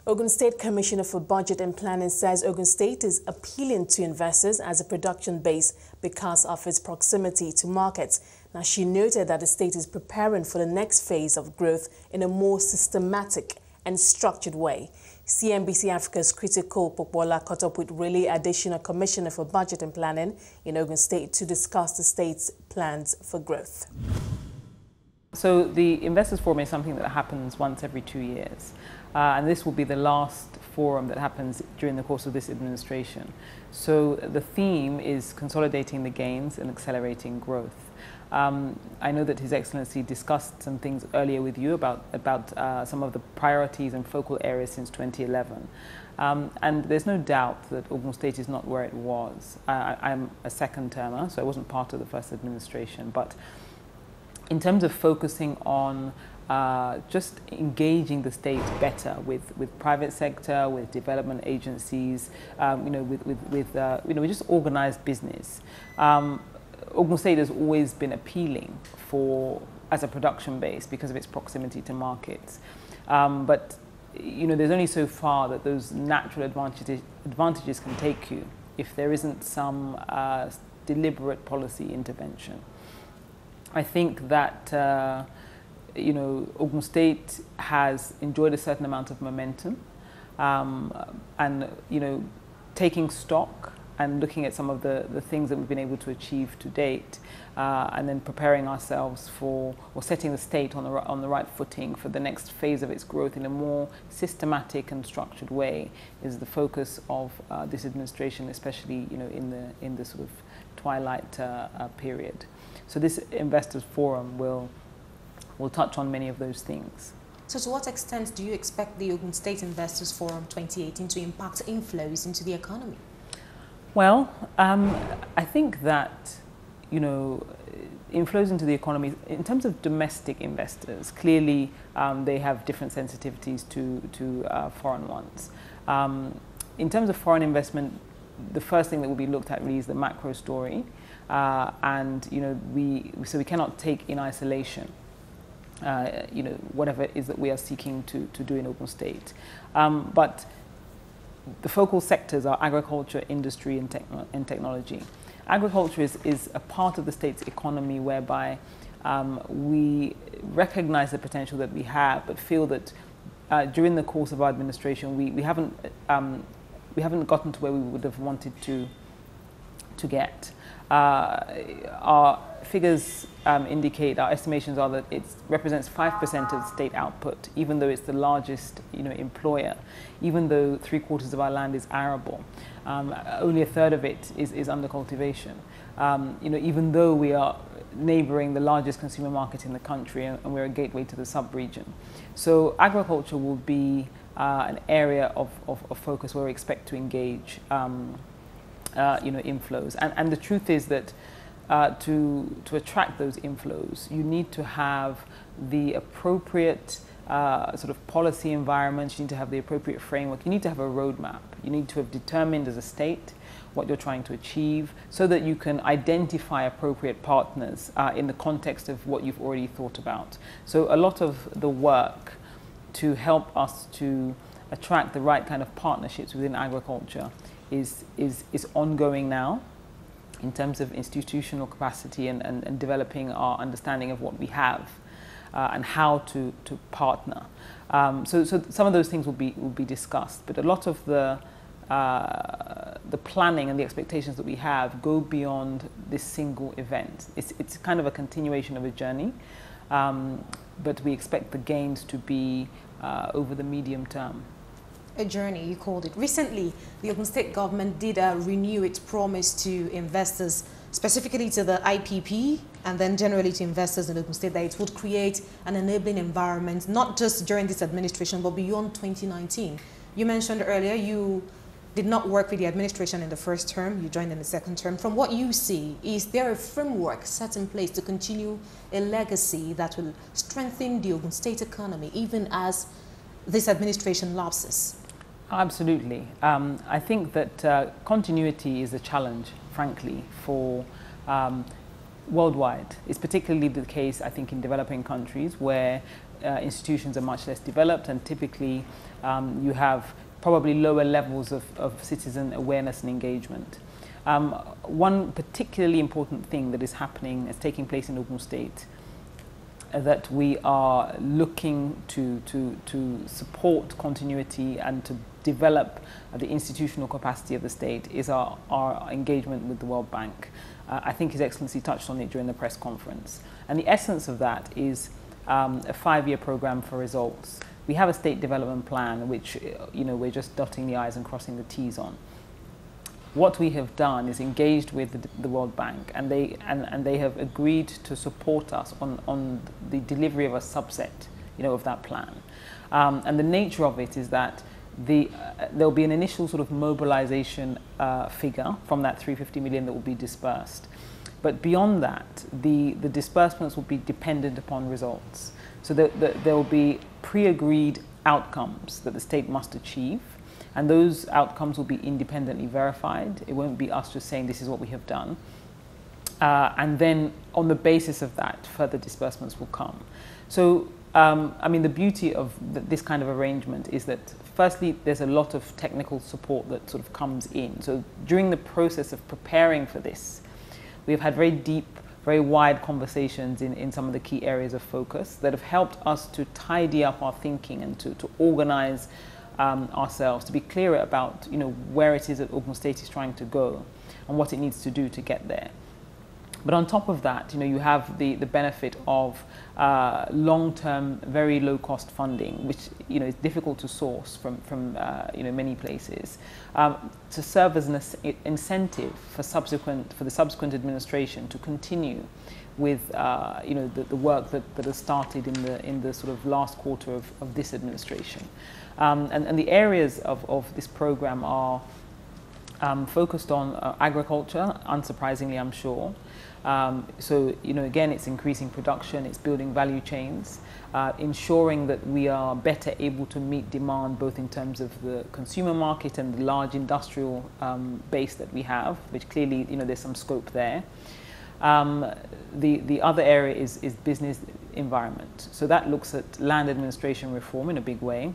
Ogun State Commissioner for Budget and Planning says Ogun State is appealing to investors as a production base because of its proximity to markets. Now, she noted that the state is preparing for the next phase of growth in a more systematic and structured way. CNBC Africa's Christycole Popoola caught up with Rele Adesina, Commissioner for Budget and Planning in Ogun State, to discuss the state's plans for growth. So the Investors Forum is something that happens once every 2 years. And this will be the last forum that happens during the course of this administration. So the theme is consolidating the gains and accelerating growth. I know that His Excellency discussed some things earlier with you about some of the priorities and focal areas since 2011. And there's no doubt that Ogun State is not where it was. I'm a second termer, so I wasn't part of the first administration. But in terms of focusing on just engaging the state better with private sector, with development agencies, with just organized business. Ogun State has always been appealing as a production base because of its proximity to markets. But there's only so far that those natural advantages can take you if there isn't some deliberate policy intervention. I think that Ogun State has enjoyed a certain amount of momentum, and taking stock and looking at some of the things that we've been able to achieve to date, and then preparing ourselves or setting the state on the right footing for the next phase of its growth in a more systematic and structured way is the focus of this administration, especially in the sort of twilight period. So this Investors Forum will touch on many of those things. So to what extent do you expect the Ogun State Investors Forum 2018 to impact inflows into the economy? Well, I think that, inflows into the economy, in terms of domestic investors, clearly they have different sensitivities to foreign ones. In terms of foreign investment, the first thing that will be looked at really is the macro story. And so we cannot take in isolation whatever it is that we are seeking to do in Ogun State. But the focal sectors are agriculture, industry, and technology. Agriculture is a part of the state's economy whereby we recognize the potential that we have, but feel that during the course of our administration, we haven't gotten to where we would have wanted to get. Our figures indicate, our estimations are that it represents 5% of the state output, even though it's the largest employer, even though 3/4 of our land is arable. Only a third of it is under cultivation. Even though we are neighboring the largest consumer market in the country, and we're a gateway to the sub-region. So agriculture will be an area of focus where we expect to engage inflows. And the truth is that to attract those inflows, you need to have the appropriate sort of policy environment, you need to have the appropriate framework, you need to have a roadmap, you need to have determined as a state what you're trying to achieve so that you can identify appropriate partners in the context of what you've already thought about. So a lot of the work to help us to attract the right kind of partnerships within agriculture is ongoing now in terms of institutional capacity and developing our understanding of what we have and how to partner. So some of those things will be discussed, but a lot of the planning and the expectations that we have go beyond this single event. It's kind of a continuation of a journey, but we expect the gains to be over the medium term. A journey, you called it. Recently, the Ogun State government did renew its promise to investors, specifically to the IPP, and then generally to investors in Ogun State, that it would create an enabling environment, not just during this administration, but beyond 2019. You mentioned earlier you did not work with the administration in the first term, you joined in the second term. From what you see, is there a framework set in place to continue a legacy that will strengthen the Ogun State economy, even as this administration lapses? Absolutely. I think that continuity is a challenge, frankly, for worldwide. It's particularly the case, I think, in developing countries where institutions are much less developed, and typically you have probably lower levels of citizen awareness and engagement. One particularly important thing that is happening, is taking place in Ogun State, that we are looking to support continuity and to develop the institutional capacity of the state, is our engagement with the World Bank. I think His Excellency touched on it during the press conference. And the essence of that is a 5-year program for results. We have a state development plan, which we're just dotting the I's and crossing the T's on. What we have done is engaged with the World Bank, and they have agreed to support us on the delivery of a subset, of that plan. And the nature of it is that there'll be an initial sort of mobilization figure from that 350 million that will be dispersed. But beyond that, the disbursements will be dependent upon results. So there will be pre-agreed outcomes that the state must achieve, and those outcomes will be independently verified. It won't be us just saying this is what we have done. And then on the basis of that, further disbursements will come. So, the beauty of this kind of arrangement is that, firstly, there's a lot of technical support that sort of comes in. So during the process of preparing for this, we've had very deep, very wide conversations in some of the key areas of focus that have helped us to tidy up our thinking and to organize ourselves, to be clearer about where it is that Ogun State is trying to go and what it needs to do to get there. But on top of that, you have the benefit of long-term, very low-cost funding, which is difficult to source from many places, to serve as an incentive for the subsequent administration to continue with the work that has started in the sort of last quarter of this administration. And the areas of this program are focused on agriculture, unsurprisingly, I'm sure. So, again, it's increasing production, it's building value chains, ensuring that we are better able to meet demand both in terms of the consumer market and the large industrial base that we have, which clearly, there's some scope there. The other area is business environment. So that looks at land administration reform in a big way.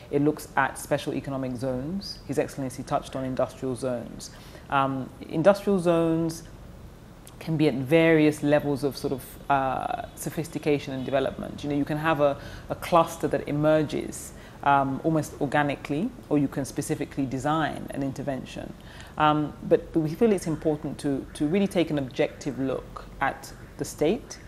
It looks at special economic zones. His Excellency touched on industrial zones. Industrial zones can be at various levels of sort of sophistication and development. You can have a cluster that emerges almost organically, or you can specifically design an intervention. But we feel it's important to really take an objective look at the state,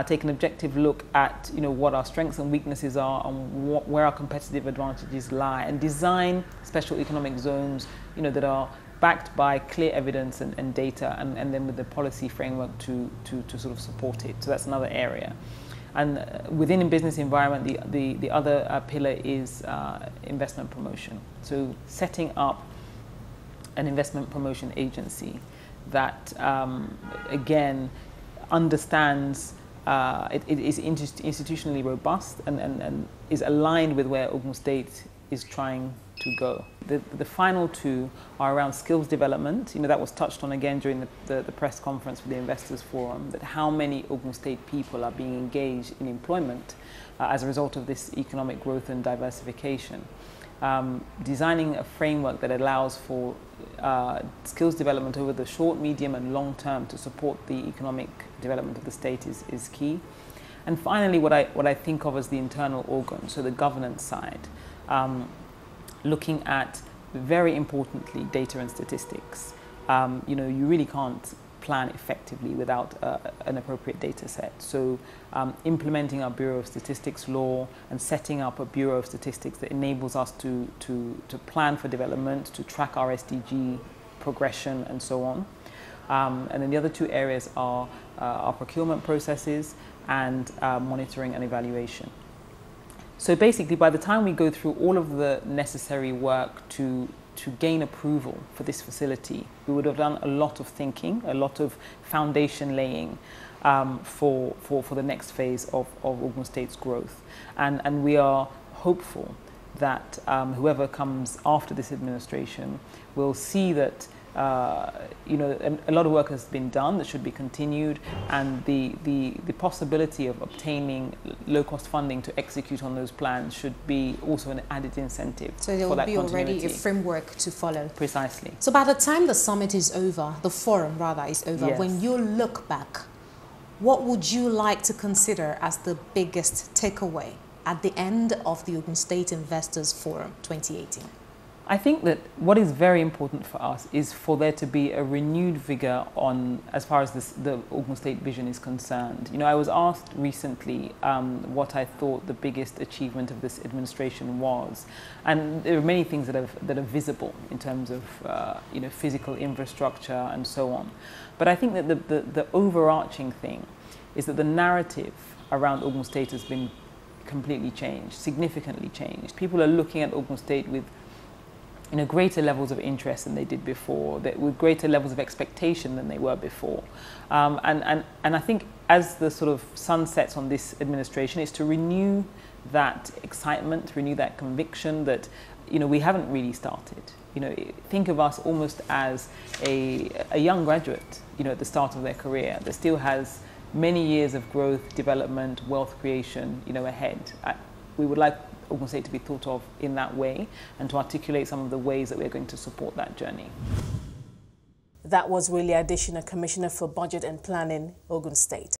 take an objective look at what our strengths and weaknesses are and where our competitive advantages lie, and design special economic zones that are backed by clear evidence and data, and then with the policy framework to sort of support it. So that's another area. And within a business environment, the other pillar is investment promotion. So setting up an investment promotion agency that, again, understands it is institutionally robust and is aligned with where Ogun State is trying to go. The final two are around skills development. That was touched on again during the press conference for the Investors Forum, that how many Ogun State people are being engaged in employment as a result of this economic growth and diversification. Designing a framework that allows for skills development over the short, medium and long term to support the economic development of the state is key. And finally, what I think of as the internal organ, so the governance side, looking at, very importantly, data and statistics. You really can't plan effectively without an appropriate data set. So implementing our Bureau of Statistics law and setting up a Bureau of Statistics that enables us to plan for development, to track our SDG progression and so on. And then the other two areas are our procurement processes and monitoring and evaluation. So basically, by the time we go through all of the necessary work to gain approval for this facility, we would have done a lot of thinking, a lot of foundation laying for the next phase of Ogun State's growth. And we are hopeful that whoever comes after this administration will see that you know, a lot of work has been done that should be continued, and the possibility of obtaining low-cost funding to execute on those plans should be also an added incentive. So there will be already a framework to follow. Precisely. So by the time the summit is over, the forum rather is over, yes. when you look back, what would you like to consider as the biggest takeaway at the end of the Ogun State Investors Forum 2018? I think that what is very important for us is for there to be a renewed vigor on, as far as the Ogun State vision is concerned. You know, I was asked recently what I thought the biggest achievement of this administration was, and there are many things that are visible in terms of you know, physical infrastructure and so on. But I think that the overarching thing is that the narrative around Ogun State has been completely changed, significantly changed. People are looking at Ogun State with, you know, greater levels of interest than they did before, with greater levels of expectation than they were before. And I think as the sort of sun sets on this administration is to renew that excitement, renew that conviction that, you know, we haven't really started. You know, think of us almost as a young graduate, you know, at the start of their career that still has many years of growth, development, wealth creation, you know, ahead. We would like Ogun State to be thought of in that way and to articulate some of the ways that we're going to support that journey. That was Rele Adesina, Commissioner for Budget and Planning, Ogun State.